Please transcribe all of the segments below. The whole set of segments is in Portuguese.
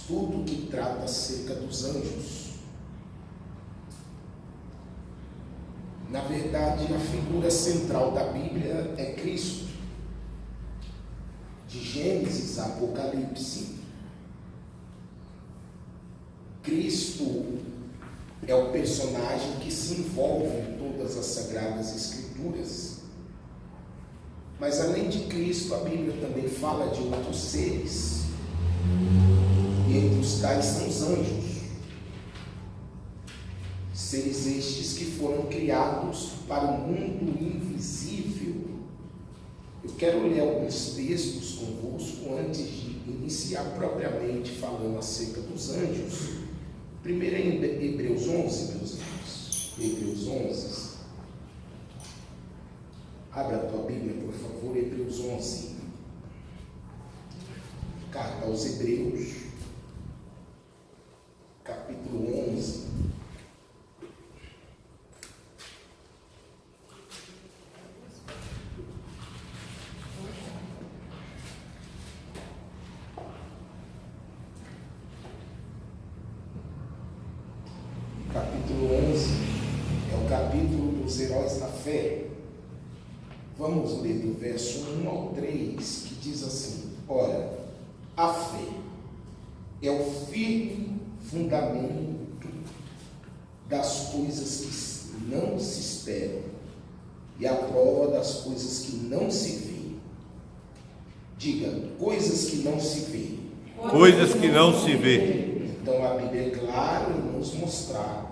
estudo que trata acerca dos anjos. Na verdade, a figura central da Bíblia é Cristo. De Gênesis a Apocalipse, Cristo é o personagem que se envolve em todas as Sagradas Escrituras. Mas além de Cristo, a Bíblia também fala de outros seres, e entre os tais são os anjos. Seres estes que foram criados para o mundo invisível. Eu quero ler alguns textos convosco antes de iniciar propriamente falando acerca dos anjos. Primeiro é em Hebreus 11, meus irmãos. Hebreus 11. Abra a tua Bíblia, por favor, Hebreus 11. Carta aos Hebreus, capítulo 11. Capítulo 11 é o capítulo dos heróis da fé. Vamos ler do verso 1 ao 3, que diz assim: ora, a fé é o firme fundamento das coisas que não se esperam e a prova das coisas que não se veem. Diga, coisas que não se veem. Coisas que não se vê. Então a Bíblia é clara em nos mostrar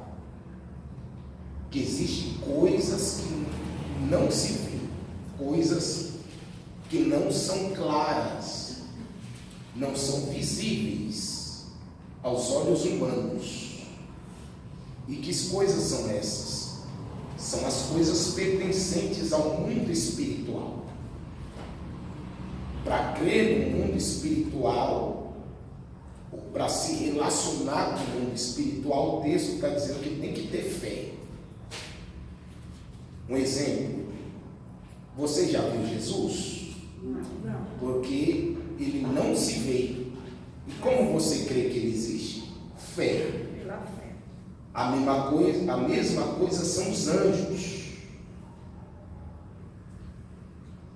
que existem coisas que não se veem, coisas que não são claras, não são visíveis aos olhos humanos. E que coisas são essas? São as coisas pertencentes ao mundo espiritual. Para crer no mundo espiritual, para se relacionar com o mundo espiritual, o texto está dizendo que tem que ter fé. Um exemplo: você já viu Jesus? Não. Porque ele não se vê. E como você crê que ele existe? Fé. Pela fé. A mesma coisa são os anjos.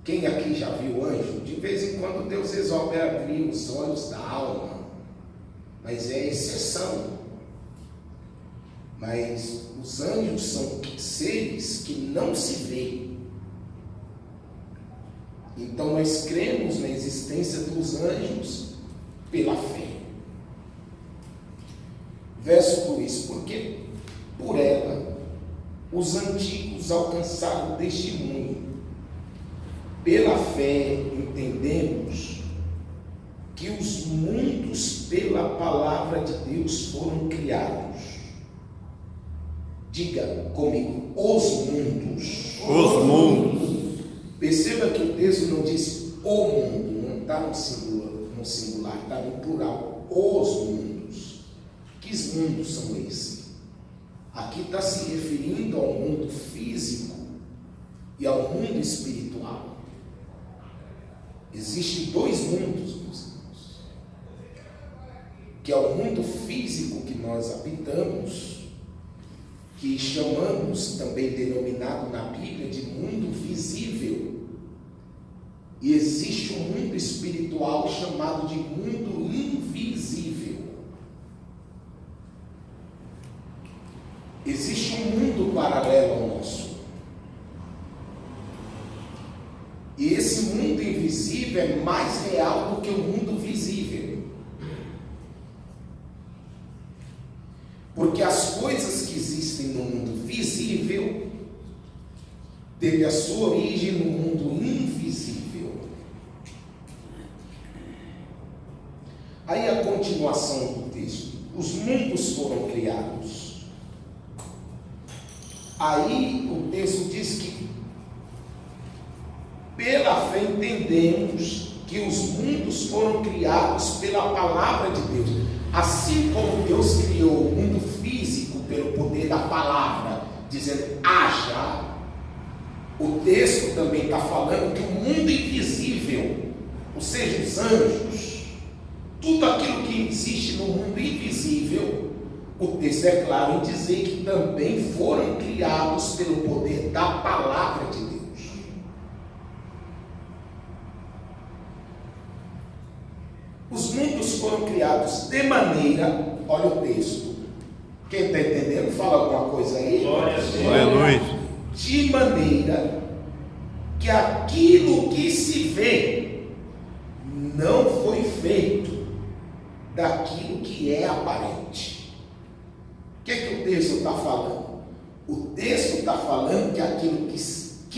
Quem aqui já viu anjo? De vez em quando Deus resolve abrir os olhos da alma, mas é exceção. Mas os anjos são seres que não se veem. Então nós cremos na existência dos anjos pela fé. Verso 2: porque por ela os antigos alcançaram testemunho. Pela fé entendemos que os mundos pela palavra de Deus foram criados. Diga comigo, os mundos. Os mundos. Perceba que o texto não diz o mundo, não está no singular, está no plural. Os mundos. Que mundos são esses? Aqui está se referindo ao mundo físico e ao mundo espiritual. Existem dois mundos, meus irmãos, que é o mundo físico que nós habitamos, que chamamos, também denominado na Bíblia, de mundo visível. E existe um mundo espiritual chamado de mundo invisível. Existe um mundo paralelo ao nosso. E esse mundo invisível é mais real do que o mundo visível. Porque as coisas que existem no mundo visível teve a sua origem no mundo invisível. Aí a continuação do texto: os mundos foram criados. Aí o texto diz que pela fé entendemos que os mundos foram criados pela palavra de Deus. Assim como Deus criou o mundo físico pelo poder da palavra, dizendo haja, o texto também está falando que o mundo invisível, ou seja, os anjos, tudo aquilo que existe no mundo invisível, o texto é claro em dizer que também foram criados pelo poder da palavra de Deus. Os mundos foram criados de maneira, olha o texto, quem está entendendo, fala alguma coisa aí? Aleluia. De maneira que aquilo que se vê não foi feito daquilo que é aparente. O que o texto está falando? O texto está falando que aquilo que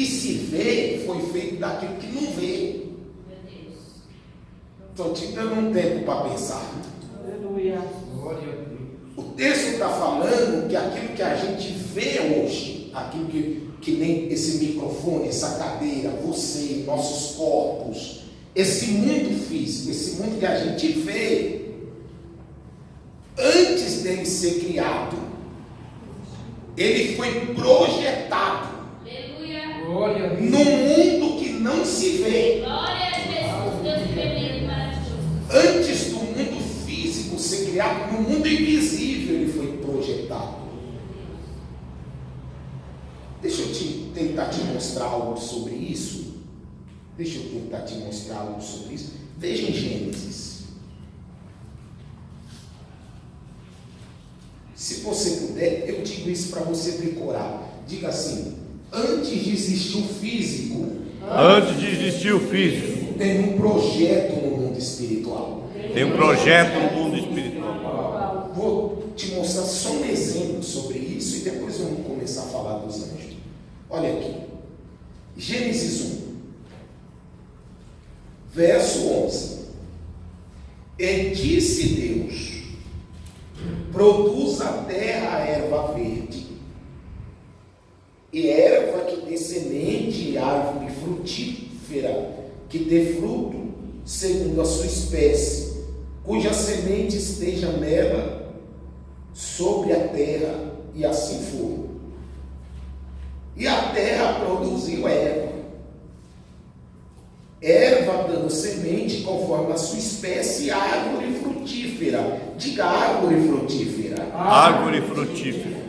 se vê foi feito daquilo que não vê. Estou te dando um tempo para pensar. Aleluia. O texto está falando que aquilo que a gente vê hoje, aquilo que nem esse microfone, essa cadeira, você, nossos corpos, esse mundo físico, esse mundo que a gente vê, antes dele ser criado, ele foi projetado. Aleluia. Glória a Deus. No mundo que não se vê. Glória a Jesus, Deus tremendo e maravilhoso. Antes do mundo físico ser criado, no mundo invisível ele foi projetado. Deixa eu tentar te mostrar algo sobre isso. Veja em Gênesis. Se você puder, eu digo isso para você decorar. Diga assim: antes de existir o físico, tem um projeto no mundo espiritual. Vou te mostrar só um exemplo sobre isso e depois vamos começar a falar dos anjos. Olha aqui, Gênesis 1, verso 11. E disse Deus: produz a terra a erva verde, e erva que dê semente, e árvore frutífera, que dê fruto segundo a sua espécie, cuja semente esteja nela sobre a terra. E assim foi. E a terra produziu erva dando semente conforme a sua espécie, árvore frutífera. Diga árvore frutífera.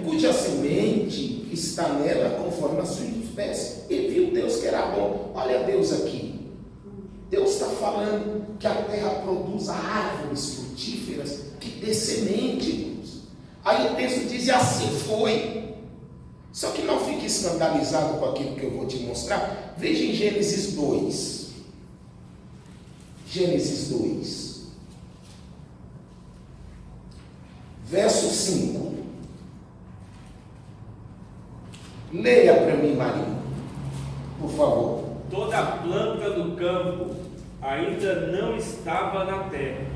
Cuja semente está nela conforme a sua espécie. E viu Deus que era bom. Olha Deus aqui. Deus está falando que a terra produz árvores frutíferas que dê semente. Aí o texto diz: e assim foi. Só que não fique escandalizado com aquilo que eu vou te mostrar. Veja em Gênesis 2. Gênesis 2, verso 5. Leia para mim, Marinho, por favor. Toda a planta do campo ainda não estava na terra,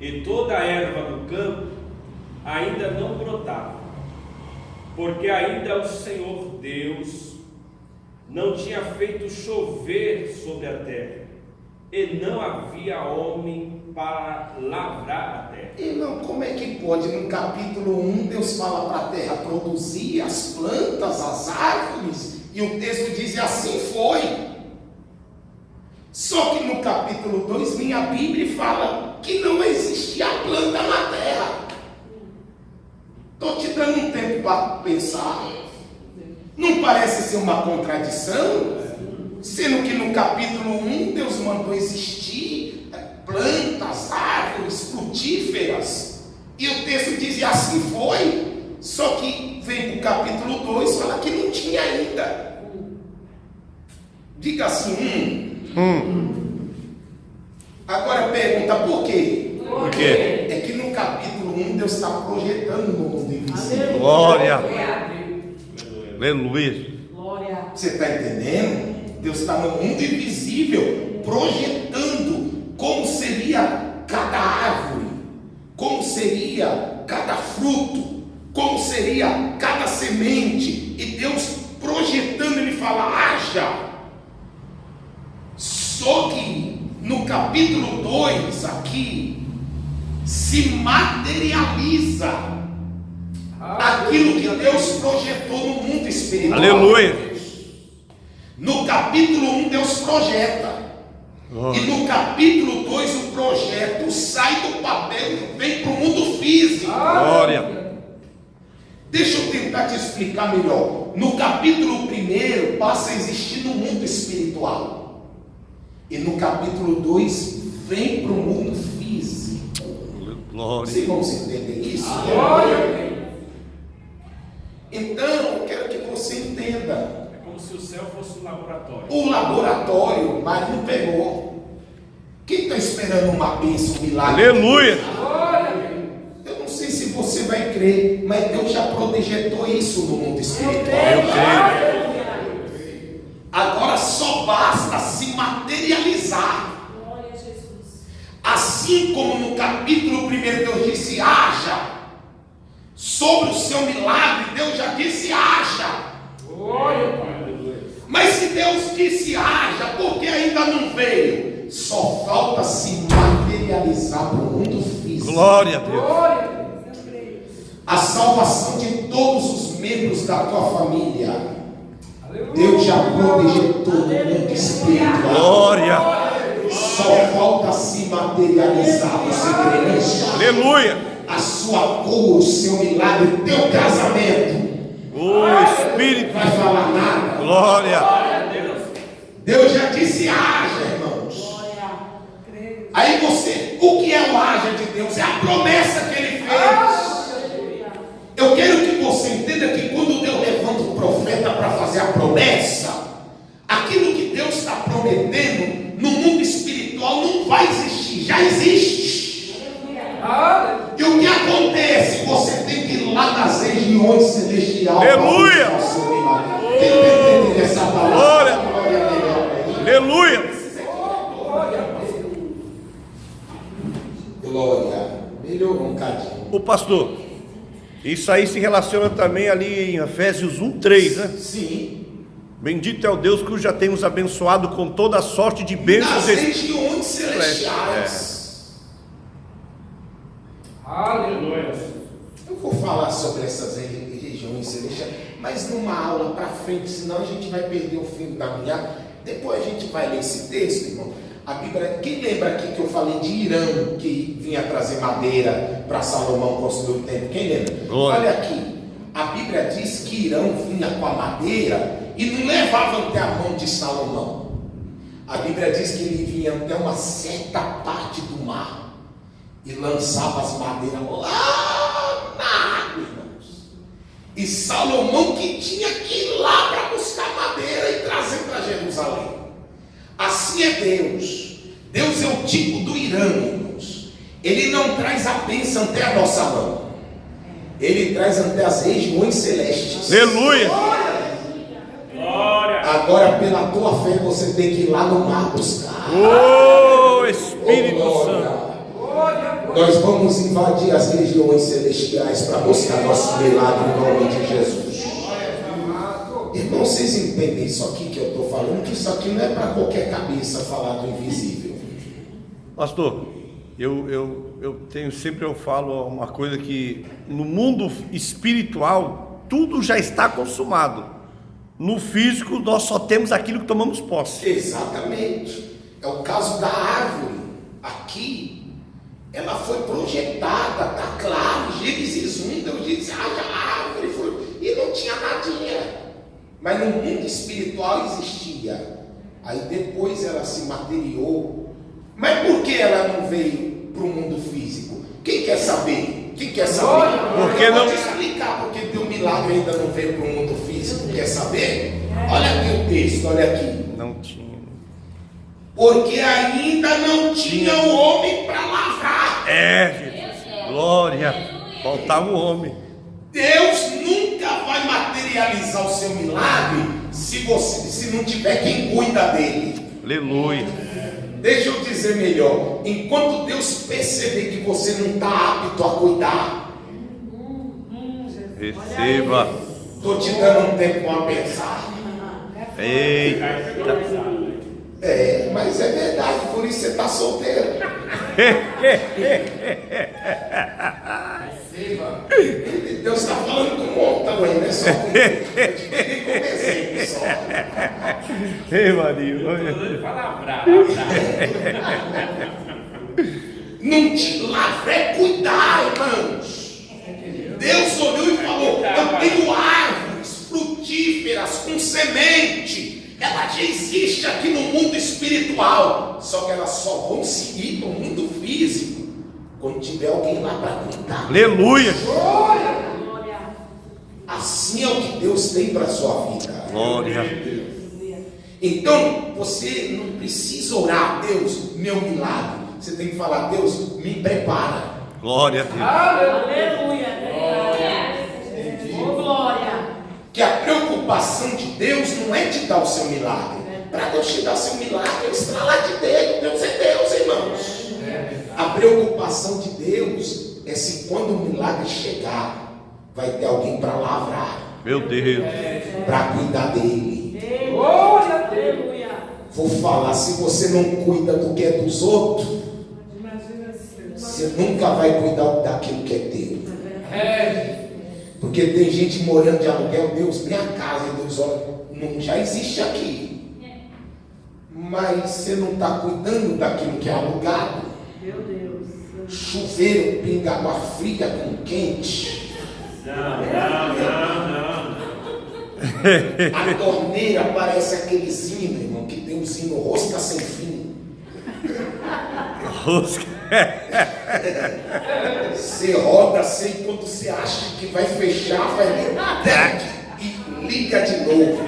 e toda a erva do campo ainda não brotava, porque ainda o Senhor Deus não tinha feito chover sobre a terra, e não havia homem para lavrar a terra. Irmão, como é que pode? No capítulo 1, Deus fala para a terra produzir as plantas, as árvores, e o texto diz: e assim foi. Só que no capítulo 2, minha Bíblia fala que não existia planta na terra. Estou te dando um tempo para pensar. Não parece ser uma contradição? Sendo que no capítulo 1 Deus mandou existir plantas, árvores frutíferas, e o texto diz: e assim foi. Só que vem para o capítulo 2 e fala que não tinha ainda. Diga assim: Agora pergunta: por quê? Por quê? É que no capítulo 1 Deus está projetando no mundo invisível. Glória. Aleluia. Você está entendendo? Deus está no mundo invisível, projetando como seria cada árvore, como seria cada fruto, como seria cada semente. E Deus projetando, ele fala: haja. Só que no capítulo 2 aqui se materializa aquilo que Deus projetou no mundo espiritual. Aleluia. No capítulo 1 Deus projeta, e no capítulo 2 o projeto sai do papel e vem para o mundo físico. Glória. Deixa eu tentar te explicar melhor. No capítulo 1 passa a existir no mundo espiritual. E no capítulo 2 vem para o mundo físico. Glória. Vocês vão entender isso? Então, eu quero que você entenda. É como se o céu fosse um laboratório. O laboratório, mas não pegou. Quem está esperando uma bênção, um milagre? Aleluia. Eu não sei se você vai crer, mas Deus já projetou isso no mundo espiritual. Eu creio. Agora só basta se materializar. Assim como no capítulo 1 Deus disse: haja. Sobre o seu milagre, Deus já disse: haja. Mas se Deus disse: haja, porque ainda não veio? Só falta se materializar para o mundo físico. Glória a Deus. A salvação de todos os membros da tua família, Deus já projetou no mundo espiritual. Glória. Só falta se materializar. Você crê nisso? Aleluia. A sua cura, o seu milagre, o teu casamento. O Espírito. Não vai falar nada. Glória. Deus já disse: haja, irmãos. Aí você, o que é o haja de Deus? É a promessa que Ele fez. Eu quero que você entenda que quando Deus levanta o profeta para fazer a promessa, aquilo que Deus está prometendo no mundo espiritual não vai existir, já existe. E o que acontece? Você tem que ir lá nas regiões celestiais. Aleluia. Quem está entendendo essa palavra? Glória. Aleluia. Glória. Melhorou um cadinho. O pastor, isso aí se relaciona também ali em Efésios 1:3, né? Sim. Bendito é o Deus que já tem nos abençoado com toda a sorte de bênçãos. Nas regiões celestiais. Aleluia. Eu vou falar sobre essas regiões celestiais, mas numa aula para frente, senão a gente vai perder o fim da meada. Depois a gente vai ler esse texto, irmão. A Bíblia, quem lembra aqui que eu falei de Irão, que vinha trazer madeira para Salomão construir o templo? Quem lembra? Glória. Olha aqui, a Bíblia diz que Irão vinha com a madeira e não levava até a mão de Salomão. A Bíblia diz que ele vinha até uma certa parte do mar e lançava as madeiras lá na água, irmãos. E Salomão que tinha que ir lá para buscar madeira e trazer para Jerusalém. Assim é Deus. Deus é o tipo do Irã, irmãos. Ele não traz a bênção até a nossa mão. Ele traz até as regiões celestes. Aleluia. Glória. Agora, pela tua fé, você tem que ir lá no mar buscar. Oh, Espírito Santo. Nós vamos invadir as regiões celestiais para buscar nosso milagre em nome de Jesus. Irmão, vocês entendem isso aqui que eu estou falando? Que isso aqui não é para qualquer cabeça falar do invisível. Pastor, eu falo uma coisa que no mundo espiritual tudo já está consumado. No físico nós só temos aquilo que tomamos posse. Exatamente. É o caso da árvore. Aqui, ela foi projetada, está claro. Gênesis 1, Deus disse: haja árvore. E não tinha nadinha. Mas no mundo espiritual existia. Aí depois ela se materiou. Mas por que ela não veio para o mundo físico? Quem quer saber? Quem quer saber? Porque eu não... vou te explicar porque teu milagre ainda não veio para o mundo físico. Quer saber? Olha aqui o texto, olha aqui. Não tinha. Porque ainda não tinha o homem para lavrar. Jesus. Glória. Faltava o homem. Deus nunca vai materializar o seu milagre se não tiver quem cuida dele. Aleluia. Deixa eu dizer melhor. Enquanto Deus perceber que você não está apto a cuidar, Receba. estou te dando um tempo a pensar. Eita. Mas é verdade, por isso você está solteiro. Deus está falando com um montão aí, não é só com exemplo só. Ei, Maria. Não te lavra, é cuidar, irmãos. Deus olhou e falou: eu tenho árvores frutíferas com semente. Ela já existe aqui no mundo espiritual, só que elas só vão seguir no mundo físico quando tiver alguém lá para cuidar. Aleluia. Assim é o que Deus tem para a sua vida. Glória. Então você não precisa orar: Deus, meu milagre. Você tem que falar: Deus, me prepara. Glória a Deus. Aleluia. Glória. Que a preocupação de Deus não é te dar o seu milagre. Para Deus te dar o seu milagre, é estralar de dedo. Deus é Deus, irmãos. A preocupação de Deus é se quando o milagre chegar, vai ter alguém para lavrar, Meu Deus. para cuidar dele. Aleluia. Vou falar: se você não cuida do que é dos outros, você nunca vai cuidar daquilo que é teu. Porque tem gente morando de aluguel. Deus, minha casa. E Deus, olha, não já existe aqui, mas você não está cuidando daquilo que é alugado. Meu Deus. Chuveiro pinga água fria com quente. Não. A torneira parece aqueles hinos, irmão, que tem os hinos rosca sem fim. Você roda assim, quando você acha que vai fechar, vai e liga de novo.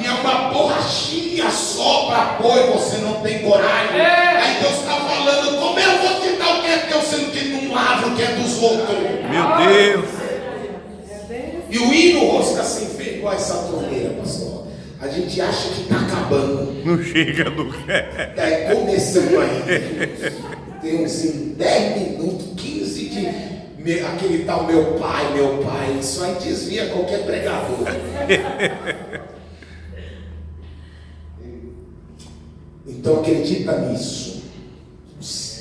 E é uma borrachinha só para pôr e você não tem coragem. Aí Deus está falando: como eu vou te dar o que é teu, sendo que não lava o que é dos outros? Meu Deus. E o hino rosca sem fim é igual essa torneira, pastor. A gente acha que está acabando. Não chega do Daí começando aí. Tem uns 10 minutos, 15 de aquele tal meu pai. Isso aí desvia qualquer pregador. Então acredita nisso.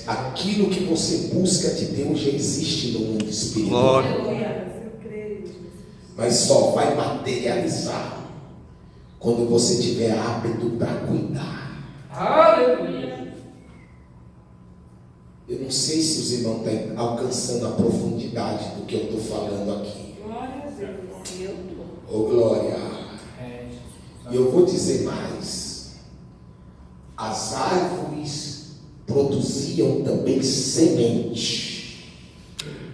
Aquilo que você busca de Deus já existe no mundo espiritual. Glória. Mas só vai materializar quando você tiver apto para cuidar. Aleluia. Eu não sei se os irmãos estão alcançando a profundidade do que eu estou falando aqui. Glória a Deus. Ô glória. E eu vou dizer mais: as árvores produziam também semente.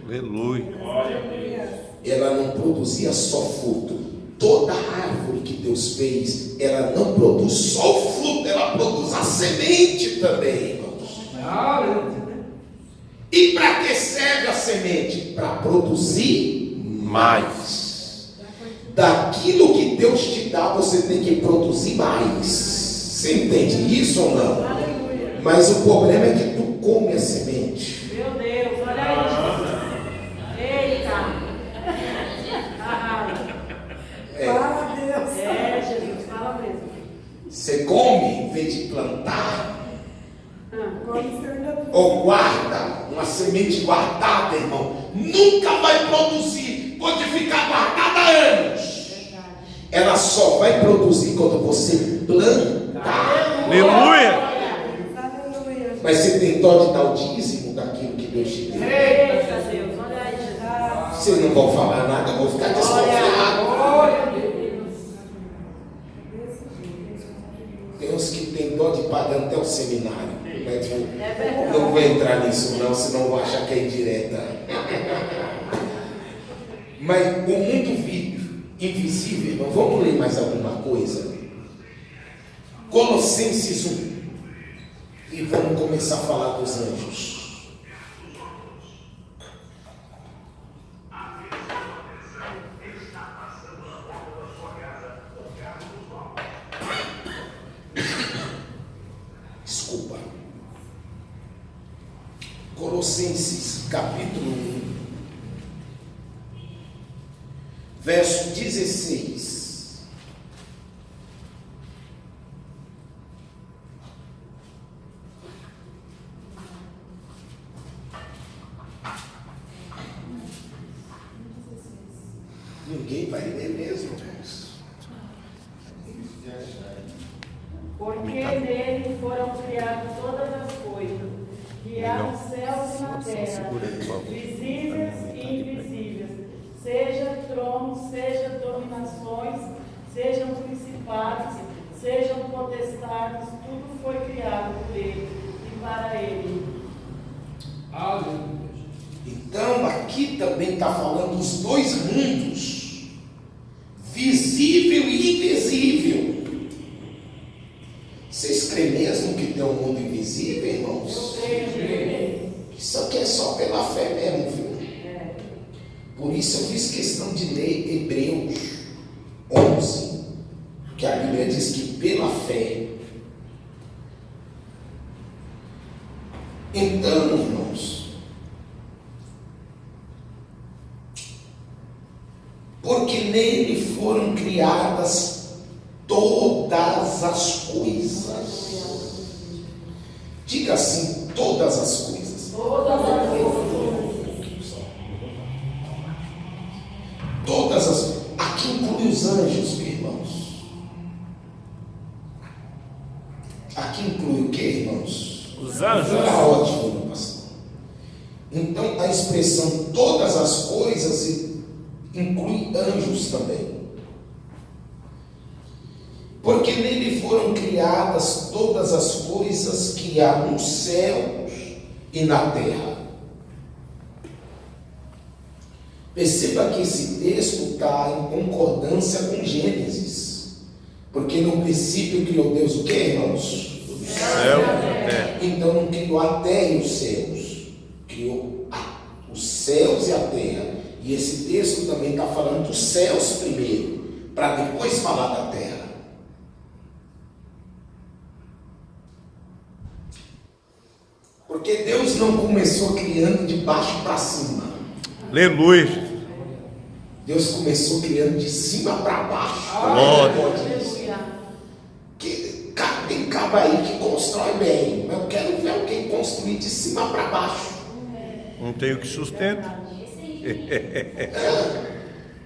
Aleluia. Ela não produzia só fruto. Toda árvore que Deus fez, ela não produz só o fruto, ela produz a semente também, irmãos. E para que serve a semente? Para produzir mais. Daquilo que Deus te dá, você tem que produzir mais. Você entende isso ou não? Mas o problema é que tu come a semente. Meu Deus, olha aí. Eita. Fala, Deus. Jesus, fala mesmo. Você come em vez de plantar, Ainda ou guarda uma semente guardada, irmão, nunca vai produzir. Pode ficar guardada há anos. Ela só vai produzir quando você plantar. Aleluia. Aleluia. Mas você tem dó de dar o dízimo daquilo que Deus te deu? Eita, Deus, olha aí, Jesus. Vocês não vão falar nada, eu vou ficar desconfiado. Tem uns que tem dó de pagar até o seminário. Mas não vou entrar nisso não, senão vou achar que é indireta. Mas o mundo invisível, irmão, vamos ler mais alguma coisa? Colossenses 1. E vamos começar a falar dos anjos. Desculpa. Colossenses capítulo 1, verso 16. Ninguém vai ler mesmo, irmãos. Porque nele foram criadas todas as coisas, que que há nos céus e na terra, visíveis e invisíveis, seja tronos, seja dominações, sejam principados, sejam potestades, tudo foi criado por Ele e para Ele. Aleluia. Então, aqui também está falando dos dois mundos, visível e invisível. Vocês creem mesmo que tem um mundo invisível, irmãos? Isso aqui é só pela fé mesmo, viu? Por isso eu fiz questão de ler Hebreus 11, que a Bíblia diz que pela fé. Então, irmãos, porque nele foram criadas todas as coisas. Diga assim, todas as coisas. Todas as. Aqui inclui os anjos, meus irmãos. Aqui inclui o que, irmãos? Os anjos. Está ótimo, meu pastor. Então a expressão todas as coisas inclui anjos também. Porque nele foram criadas todas as coisas que há nos céus e na terra. Perceba que esse texto está em concordância com Gênesis. Porque no princípio criou Deus o que, irmãos? O céu e a terra. Então não criou a terra e os céus. Criou os céus e a terra. E esse texto também está falando dos céus primeiro, para depois falar da terra. Porque Deus não começou criando de baixo para cima. Aleluia. Deus começou criando de cima para baixo. Glória. Que tem caba aí que constrói bem, mas eu quero ver alguém construir de cima para baixo. Não tem o que sustenta.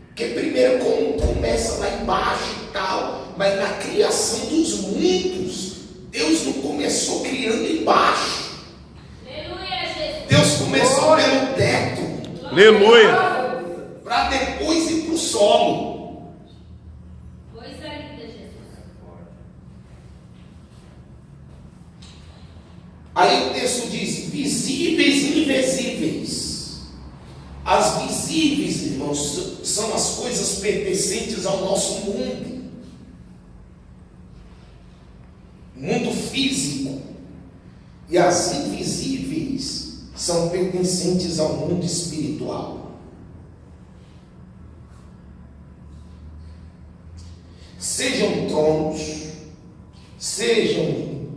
Porque primeiro começa lá embaixo e tal, mas na criação dos mundos, Deus não começou criando embaixo. Deus começou pelo teto. Aleluia. Para depois ir para o solo. Coisa linda, Jesus. Aí o texto diz: visíveis e invisíveis. As visíveis, irmãos, são as coisas pertencentes ao nosso mundo. Mundo físico. E as invisíveis são pertencentes ao mundo espiritual. Sejam tronos, sejam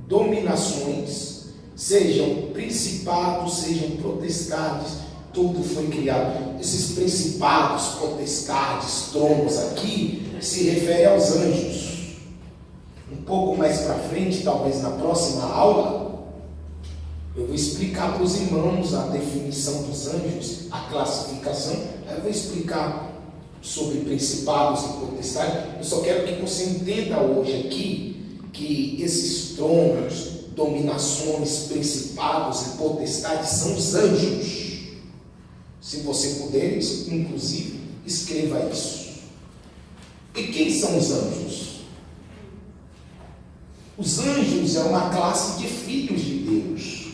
dominações, sejam principados, sejam potestades, tudo foi criado. Esses principados, potestades, tronos aqui, se refere aos anjos. Um pouco mais para frente, talvez na próxima aula, eu vou explicar para os irmãos a definição dos anjos, a classificação. Eu vou explicar sobre principados e potestades. Eu só quero que você entenda hoje aqui que esses tronos, dominações, principados e potestades são os anjos. Se você puder, inclusive, escreva isso. E quem são os anjos? Os anjos é uma classe de filhos de Deus.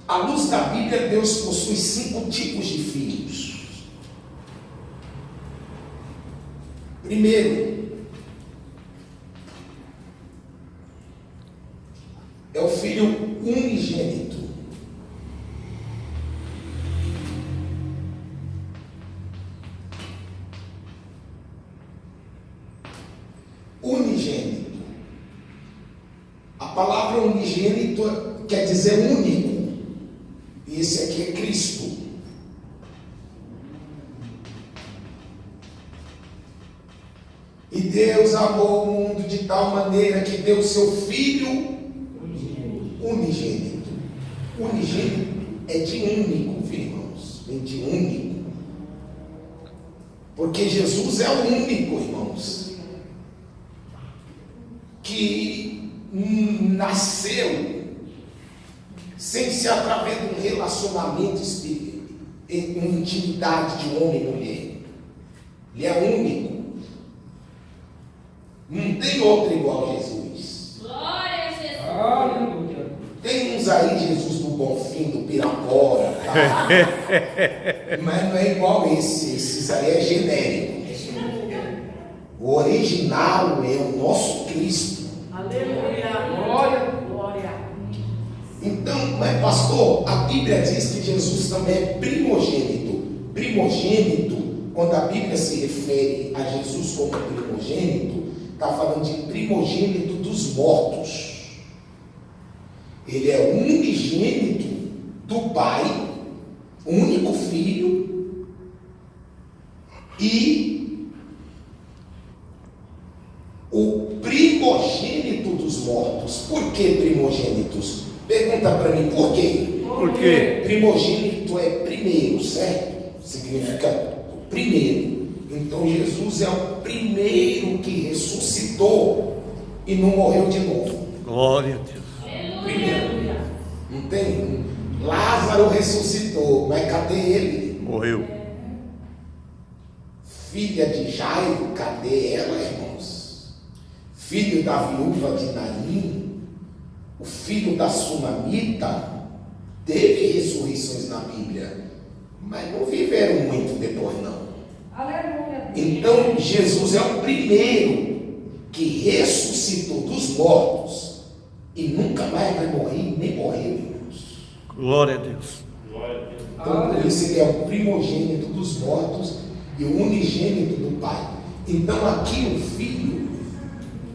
À luz da Bíblia, Deus possui 5 tipos de filhos. Primeiro, é o filho unigênito. Unigênito. A palavra unigênito quer dizer único. E esse aqui é Cristo. E Deus amou o mundo de tal maneira que deu seu Filho unigênito. Unigênito é de único, viu, irmãos? Vem de único. Porque Jesus é o único, irmãos, que que nasceu sem ser através de um relacionamento espiritual, uma intimidade de homem e mulher. Ele é único. Não tem outro igual a Jesus. Glória a Jesus. Tem uns aí, Jesus do Bonfim, do Pirapora, tá? Mas não é igual esse. Esses aí é genérico. O original é o nosso Cristo. Aleluia. Glória. Então, mas pastor, a Bíblia diz que Jesus também é primogênito. Primogênito, quando a Bíblia se refere a Jesus como primogênito, está falando de primogênito dos mortos. Ele é unigênito do Pai, único filho, e o primogênito dos mortos. Por que primogênitos? Pergunta para mim, por quê? Por quê? Primogênito é primeiro, certo? Significa o primeiro. Então Jesus é o primeiro que ressuscitou e não morreu de novo. Glória a Deus. Primeiro. Não tem? Lázaro ressuscitou, mas cadê ele? Morreu. Filha de Jairo, cadê ela, irmãos? Filho da viúva de Naim, o filho da Sunamita, teve ressurreições na Bíblia, mas não viveram muito depois, não. Aleluia. Então Jesus é o primeiro que ressuscitou dos mortos e nunca mais vai morrer, nem morreu, irmãos. Glória a Deus. Então por isso ele é o primogênito dos mortos e o unigênito do Pai. Então aqui o filho,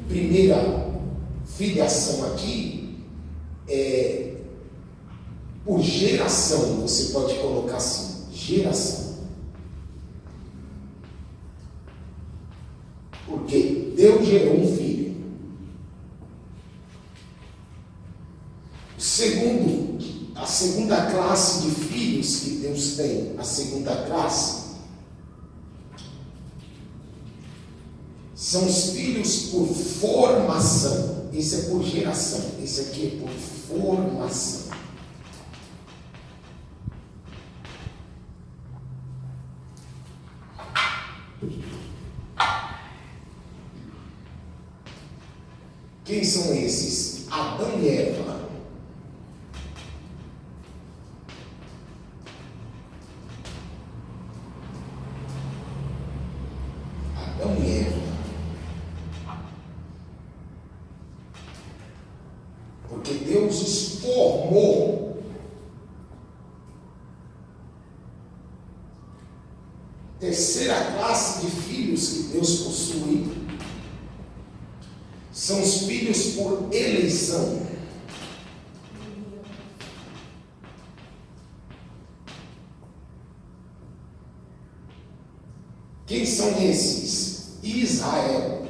primeira filiação aqui, é por geração, você pode colocar assim, geração. Porque Deus gerou um filho. A segunda classe de filhos que Deus tem, a segunda classe, são os filhos por formação. Esse é por geração, esse aqui é por formação. Quem são esses? Adão e Eva. Adão e Eva. Porque Deus os formou. Terceira classe de filhos que Deus possui são os filhos por eleição. Quem são esses? Israel.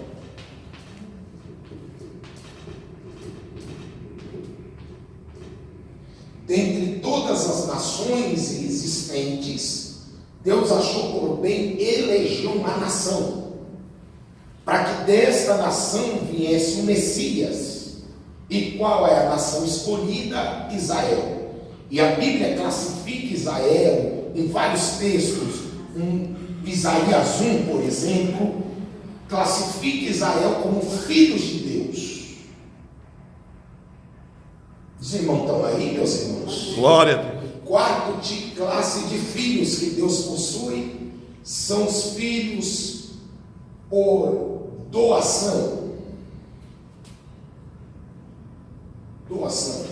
Dentre todas as nações existentes, Deus achou por bem eleger uma nação, para que desta nação viesse o Messias. E qual é a nação escolhida? Israel. E a Bíblia classifica Israel em vários textos. Isaías 1, por exemplo, classifica Israel como filhos de Deus. Os irmãos estão aí, meus irmãos? Glória a Deus. Quarto de classe de filhos que Deus possui são os filhos por doação. Doação.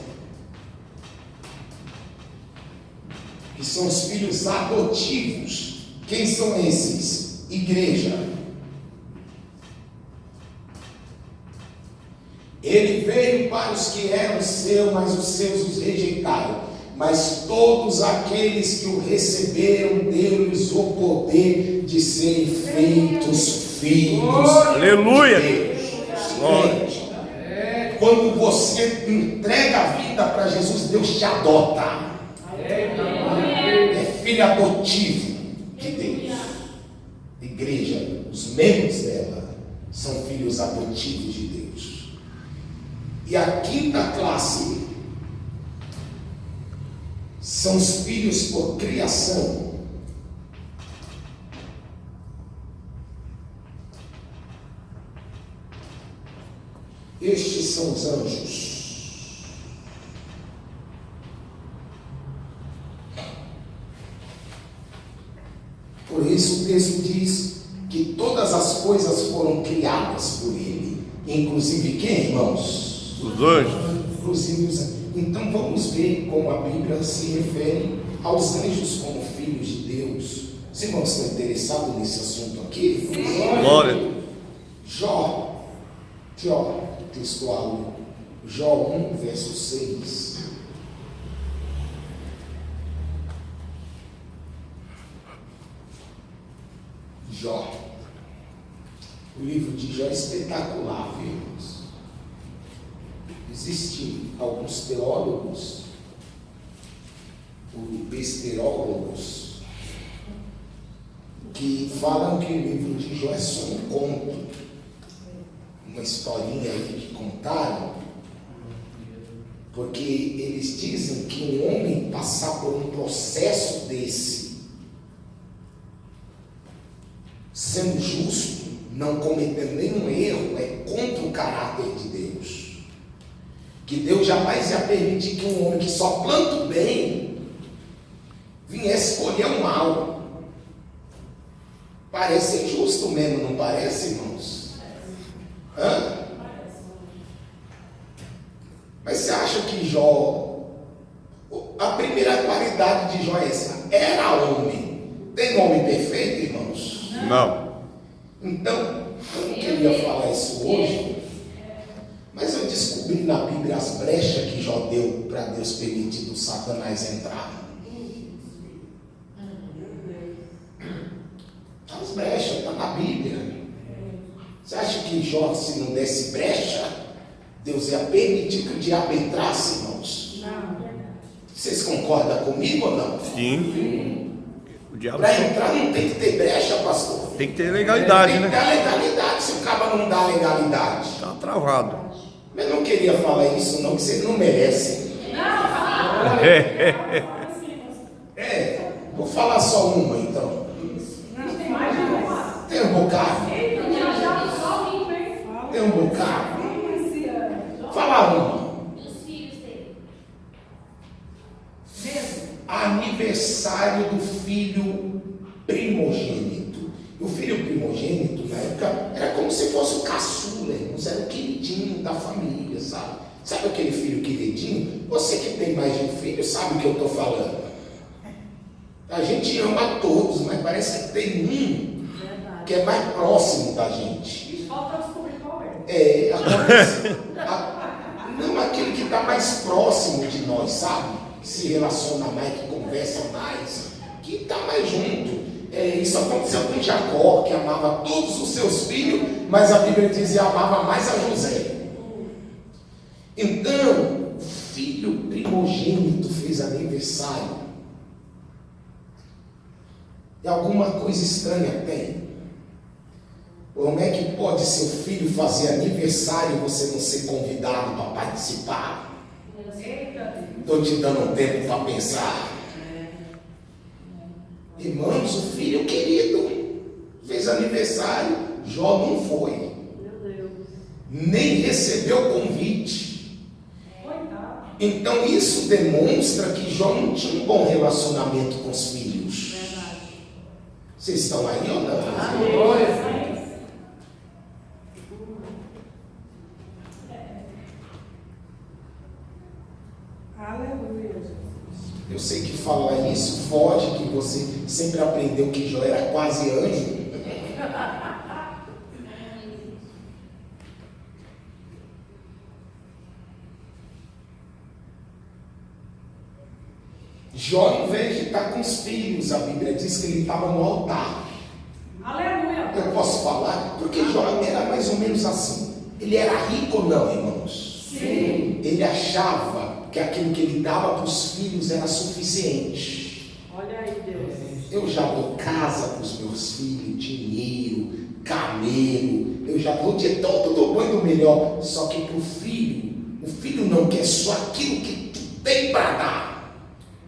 Que são os filhos adotivos. Quem são esses? Igreja. Ele veio para os que eram seus, mas os seus os rejeitaram. Mas todos aqueles que o receberam, deu-lhes o poder de serem feitos filhos. Aleluia. de Deus. Glória. Quando você entrega a vida para Jesus, Deus te adota. É filho adotivo de Deus. Igreja, os membros dela são filhos adotivos de Deus. E a quinta classe são os filhos por criação. Estes são os anjos. Por isso o texto diz que todas as coisas foram criadas por ele. Inclusive quem, irmãos? Os anjos. Inclusive os anjos. Então vamos ver como a Bíblia se refere aos anjos como filhos de Deus. Os irmãos estão interessados nesse assunto aqui? Glória. Jó, textual, Jó 1, verso 6. Jó. O livro de Jó é espetacular, irmãos. Existem alguns teólogos, ou besterólogos, que falam que o livro de Jó é só um conto, uma historinha aí que contaram, porque eles dizem que um homem passar por um processo desse, sendo justo, não cometendo nenhum erro, é contra o caráter de Deus. Que Deus jamais ia permitir que um homem que só planta o bem viesse colher o mal. Parece injusto mesmo, não parece, irmãos? Hã? Mas você acha que Jó, a primeira qualidade de Jó é essa? Era homem. Tem homem perfeito, irmãos? Não. Então, eu não queria falar isso hoje, mas eu descobri na Bíblia as brechas que Jó deu para Deus permitir do Satanás entrar. As brechas, está na Bíblia. Você acha que Jó, se não desse brecha, Deus ia permitir que o diabo entrasse, irmãos? Não. Vocês concordam comigo ou não? Sim. O diabo Para entrar não tem que ter brecha, pastor. tem que ter legalidade, Tem que né? dar legalidade. Se o cara não dá legalidade. Tá travado. Mas eu não queria falar isso não, que vocês não merecem. Vou falar só uma então. Tem um bocado. Tem um bocado. Fala uma. Dos filhos dele. Aniversário do filho primogênito. O filho primogênito, na época, era como se fosse o caçula, irmãos, era o queridinho da família, sabe? Sabe aquele filho queridinho? Você que tem mais de um filho sabe o que eu estou falando. A gente ama todos, mas parece que tem um que é mais próximo da gente. Falta descobrir qual é. Não aquele que está mais próximo de nós, sabe? Que se relaciona mais, que conversa mais, que está mais junto. Isso aconteceu com Jacó, que amava todos os seus filhos, mas a Bíblia diz que amava mais a José. Então, o filho primogênito fez aniversário. E alguma coisa estranha tem. Como é que pode seu filho fazer aniversário e você não ser convidado para participar? Estou te dando um tempo para pensar. Irmãos, o filho querido fez aniversário, Jó não foi. Nem recebeu convite. Então isso demonstra que Jó não tinha um bom relacionamento com os filhos. Vocês estão aí ou não? Aleluia. Eu sei que falar isso foge, que você sempre aprendeu que Jó era quase anjo. Jó, em vez de estar com os filhos, a Bíblia diz que ele estava no altar. Aleluia. Eu posso falar? Porque Jó era mais ou menos assim. Ele era rico ou não, irmãos? Sim. Ele achava que aquilo que ele dava para os filhos era suficiente. Olha aí, Deus. Eu já dou casa para os meus filhos, dinheiro, camelo, eu já dou de tudo do bom e do melhor. Só que para o filho, O filho não quer só aquilo que tu tem para dar.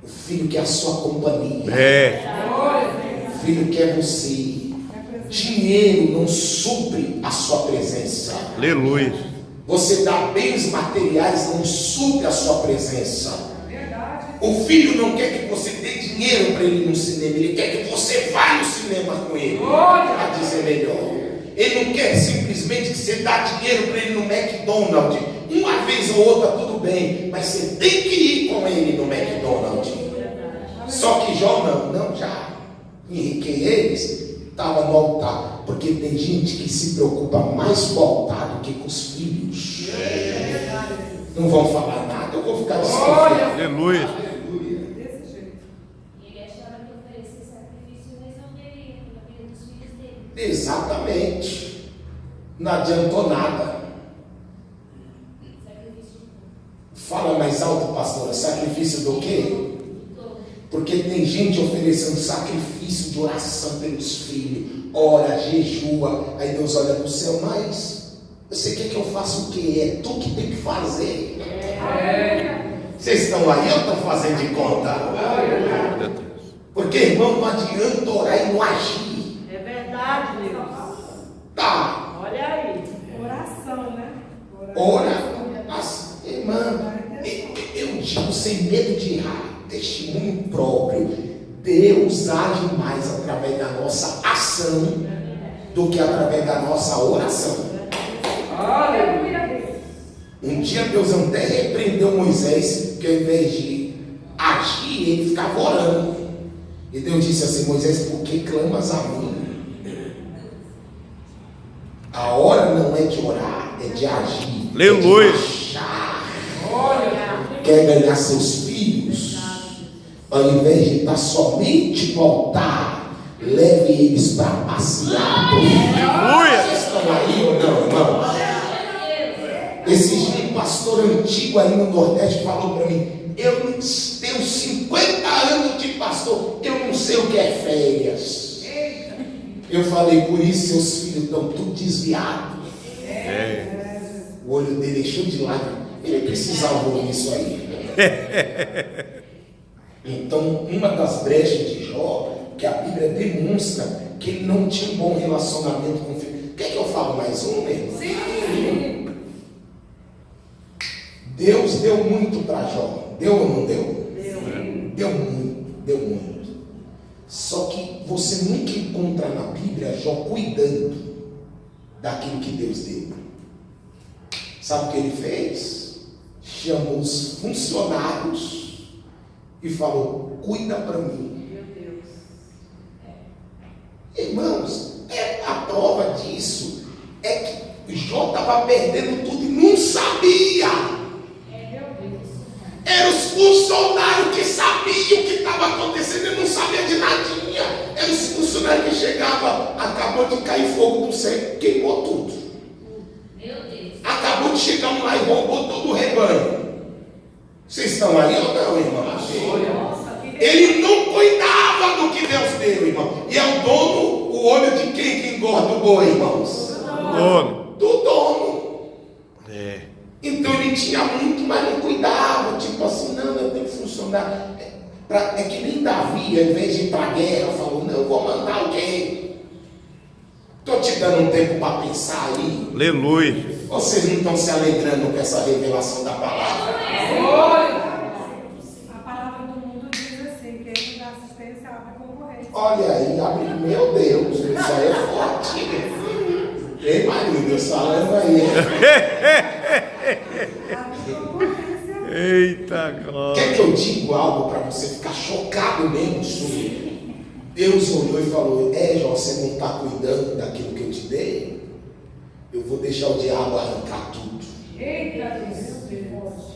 O filho quer a sua companhia. O filho quer você. Dinheiro não supre a sua presença. Aleluia. Você dá bens materiais não supre a sua presença. O filho não quer que você dê dinheiro para ele ir no cinema. Ele quer que você vá no cinema com ele. Para dizer melhor. Ele não quer simplesmente que você dá dinheiro para ele no McDonald's. Uma vez ou outra tudo bem, mas você tem que ir com ele no McDonald's. Só que Jó não já enriquei eles. Estava no altar, porque tem gente que se preocupa mais com o altar do que com os filhos. Não vão falar nada, eu vou ficar desconfiado. Aleluia. Desse jeito. E ele achava que oferecer sacrifício resolveria a vida dos filhos dele. Exatamente. Não adiantou nada. Sacrifício Fala mais alto, pastora. Sacrifício do quê? de todo. Porque tem gente oferecendo sacrifício de oração pelos filhos, ora, jejua, aí Deus olha para o céu, mas você quer que eu faça o quê? É tu que tem que fazer. Vocês estão aí ou estão fazendo de conta? Porque, irmão, não adianta orar e não agir. É verdade, Deus. Tá, Olha aí. Oração, né? ora, mas, irmã, eu digo sem medo de errar, testemunho próprio. Deus age mais através da nossa ação do que através da nossa oração. Aleluia, Deus. Um dia Deus até repreendeu Moisés, que ao invés de agir, ele ficava orando. E Deus disse assim: Moisés, por que clamas a mim? A hora não é de orar, é de agir. Aleluia. É de achar. Quer ganhar seus filhos? Ao invés de estar somente no altar, leve eles para passear. Aleluia. Vocês estão aí ou não, irmão? Esses dias, um pastor antigo aí no Nordeste falou para mim: eu tenho 50 anos de pastor, eu não sei o que é férias. Eu falei: por isso seus filhos estão tudo desviados. O olho dele encheu de lágrimas. Ele precisava ouvir isso aí. Então, uma das brechas de Jó, que a Bíblia demonstra que ele não tinha um bom relacionamento com o filho. Quer que eu fale mais um, né? Sim. Deus deu muito para Jó. Deu ou não deu? Deu. Deu muito. Só que você nunca encontra na Bíblia Jó cuidando daquilo que Deus deu. Sabe o que ele fez? Chamou os funcionários e falou: cuida para mim. Meu Deus. Irmãos, a prova disso é que Jó estava perdendo tudo e não sabia. Eram os funcionários que sabiam o que estava acontecendo, ele não sabia de nadinha. Eram os funcionários que chegavam, acabou de cair fogo do céu, queimou tudo. Meu Deus. Acabou de chegar um lá e roubou todo o rebanho. Vocês estão aí ou não, irmãos? Ele não cuidava do que Deus deu, irmão. E é o dono, o olho de quem que engorda o boi, irmãos? Dono. Do dono. É. Então ele tinha muito, mas não cuidava. Tipo assim, não, eu tenho que funcionar. É que nem Davi, ao invés de ir para a guerra, falou: não, eu vou mandar alguém. Estou te dando um tempo para pensar aí. Aleluia. Vocês não estão se alegrando com essa revelação da palavra? A palavra do mundo diz assim: quem dá assistência abre concorrência. Olha aí, abre, meu Deus, isso aí é forte. Ei, marido, Deus falando aí. Abre concorrência. Eita glória. Quer que eu diga algo para você ficar chocado mesmo? Sobre? Deus olhou e falou: Jó, você não está cuidando daquilo que eu te dei? Eu vou deixar o diabo arrancar tudo. Eita, Deus.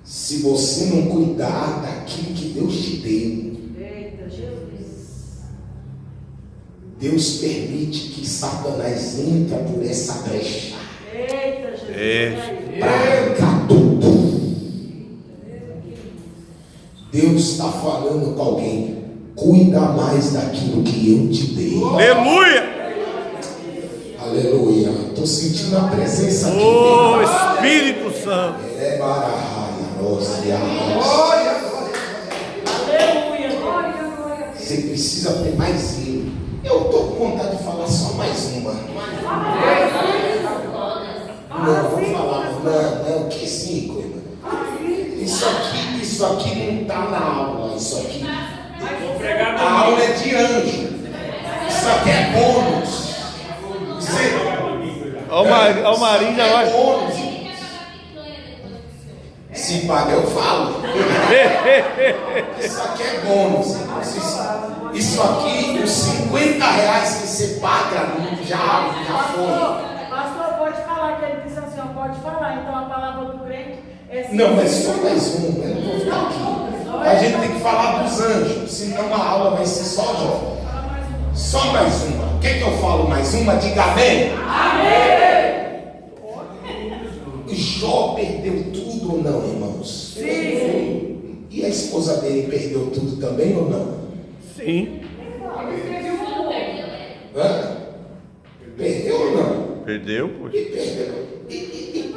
Se você não cuidar daquilo que Deus te deu, Eita, Jesus. Deus permite que Satanás entre por essa brecha Eita, Jesus. É. para arrancar tudo. Deus está falando com alguém: cuida mais daquilo que eu te dei. Aleluia. Aleluia. Estou sentindo a presença aqui. Oh, Espírito bênção. É bararraia, nossa, Aleluia. Você precisa ter mais zelo. Eu estou com vontade de falar só mais uma. Não, vou falar. Não, que 5, irmão. Isso aqui não está na aula. Isso aqui. Vou pregar A aula é de anjo. Isso aqui é bônus. Ó o Marinho já vai. Bônus. Se paga, eu falo. Isso aqui é bônus. Isso aqui, os 50 reais que você paga, já foi. Pastor, pode falar, que ele disse assim, ó, pode falar. Então a palavra do crente é sim. Não, mas só mais um. Eu não vou ficar aqui. A gente tem que falar dos anjos, senão a aula vai ser só Jó. Só mais uma. Quer que eu falo mais uma? Diga amém. Amém. Jó perdeu tudo ou não, irmãos? Sim. E a esposa dele perdeu tudo também ou não? Sim. Hã? Perdeu ou não? Perdeu, poxa. E perdeu.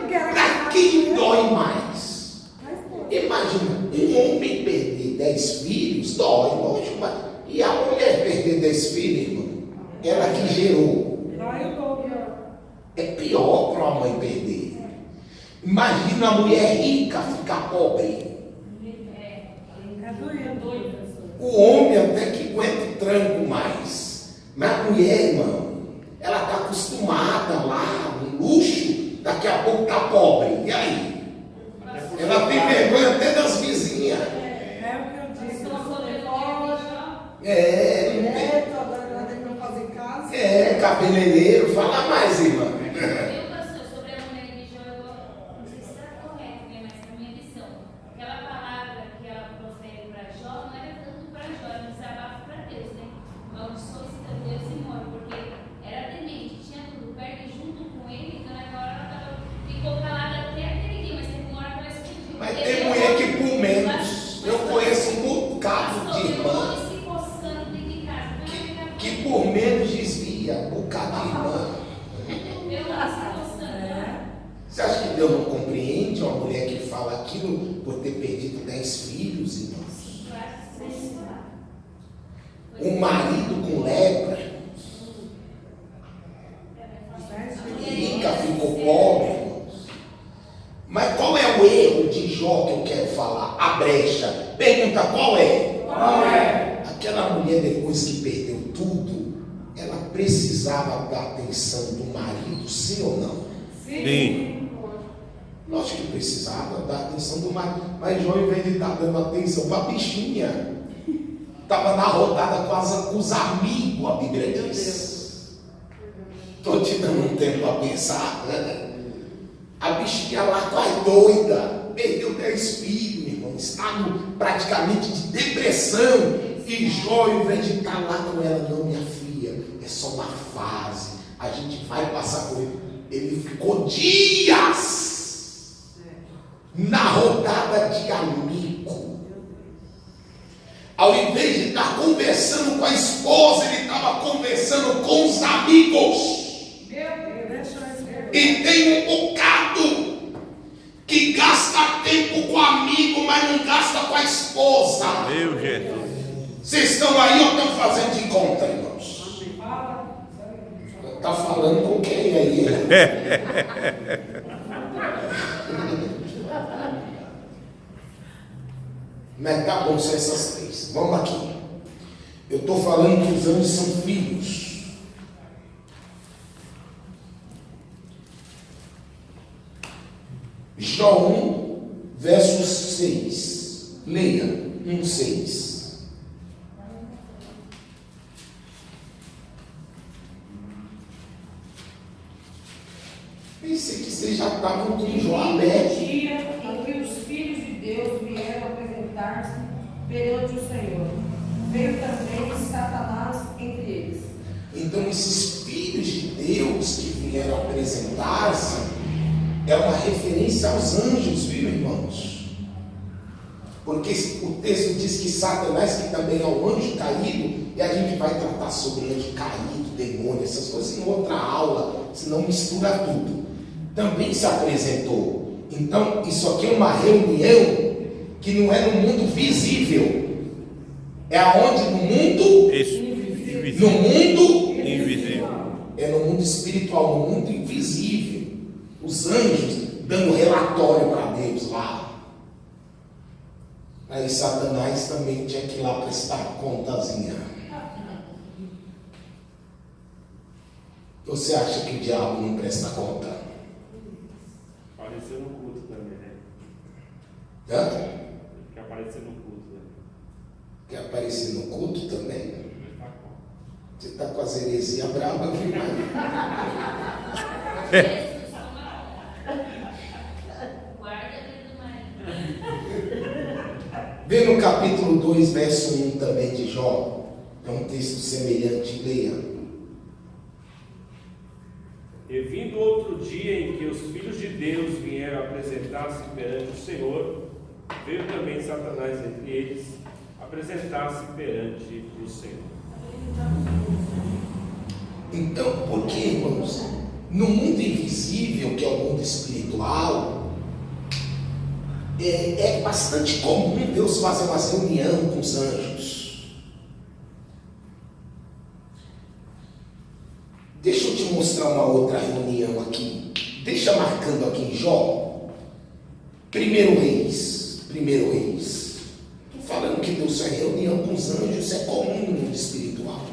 Para quem dói mais? Imagina, um homem perder 10 filhos, dói, lógico, mas e a mulher perder 10 filhos, irmão? Ela que gerou. É pior para a mãe perder. Imagina a mulher rica ficar pobre. O homem até que aguenta o tranco mais. Mas a mulher, irmão, ela está acostumada lá no luxo, daqui a pouco está pobre. E aí? Ela tem vergonha até das vizinhas. Cabeleireiro, fala mais, irmã. Eu, pastor, sobre a mulher de Jó, eu não sei se está correto, né? Mas na minha visão, aquela palavra que ela profere para Jó não era tanto para Jó, era um desabafo para Deus, né? Maldiçoe Deus e morre, porque era temente, tinha tudo, perde junto com ele, então naquela hora ela ficou calada até aquele dia, mas tem uma hora que ela explodiu. Mas tem mulher que por menos. Eu conheço um bocado de irmã que por menos desvia, um bocado de irmã. Você acha que Deus não compreende uma mulher que fala aquilo por ter perdido 10 filhos, irmãos? Um marido com lepra, rica ficou pobre, irmãos. Mas qual é o erro de Jó que eu quero falar? A brecha. Pergunta, qual é? Qual é? Aquela mulher, depois que perdeu tudo, ela precisava da atenção do marido, sim ou não? Sim. Lógico que precisava da atenção do marido, mas Jó, em vez de estar dando atenção para a bichinha, estava na rodada com os amigos, a Bíblia diz. Estou te dando um tempo para pensar. A bichinha lá quase doida, perdeu 10 filhos, irmão, está praticamente de depressão. E Jó, em vez de estar lá com ela, não, minha filha, é só uma fase, a gente vai passar por ele. Ele ficou dias na rodada de amigo. Ao invés de estar conversando com a esposa, ele estava conversando com os amigos. E tem um bocado que gasta tempo com o amigo, mas não gasta com a esposa. Meu Jesus. Vocês estão aí ou estão fazendo de conta, irmãos? Está falando com quem aí? Mas tá bom, são essas 3. Vamos aqui. Eu estou falando que os anjos são filhos. Jó 1, versos 6. Leia 1:6. Pensei que vocês já estavam com Jó aberto. Dia em que os filhos de Deus vieram apresentar-se perante o Senhor, veio também Satanás entre eles. Então esses filhos de Deus que vieram apresentar-se é uma referência aos anjos, viu, irmãos? Porque o texto diz que Satanás, que também é um anjo caído, e a gente vai tratar sobre anjo caído, demônio, essas coisas em outra aula, senão mistura tudo. Também se apresentou. Então, isso aqui é uma reunião que não é no mundo visível. É aonde? No mundo? Invisível. No mundo? Invisível. É no mundo espiritual, no mundo invisível. Os anjos dando relatório para Deus lá. Aí Satanás também tinha que ir lá prestar contazinha. Você acha que o diabo não presta conta? Apareceu no culto também, né? Hã? Quer aparecer no culto, né? Quer aparecer no culto também? Você está com as heresias bravas, viu? Jesus, guarda dentro do marido. Vê no capítulo 2, verso 1 também de Jó. É um texto semelhante, leia. E vindo outro dia em que os filhos de Deus vieram apresentar-se perante o Senhor, veio também Satanás entre eles apresentar-se perante o Senhor. Então, por que, irmãos? No mundo invisível, que é o mundo espiritual, é bastante comum Deus fazer uma reunião com os anjos. Deixa eu te mostrar uma outra reunião aqui. Deixa marcando aqui em Jó. Primeiro Reis. Estou falando que Deus faz reunião com os anjos, isso é comum no mundo espiritual.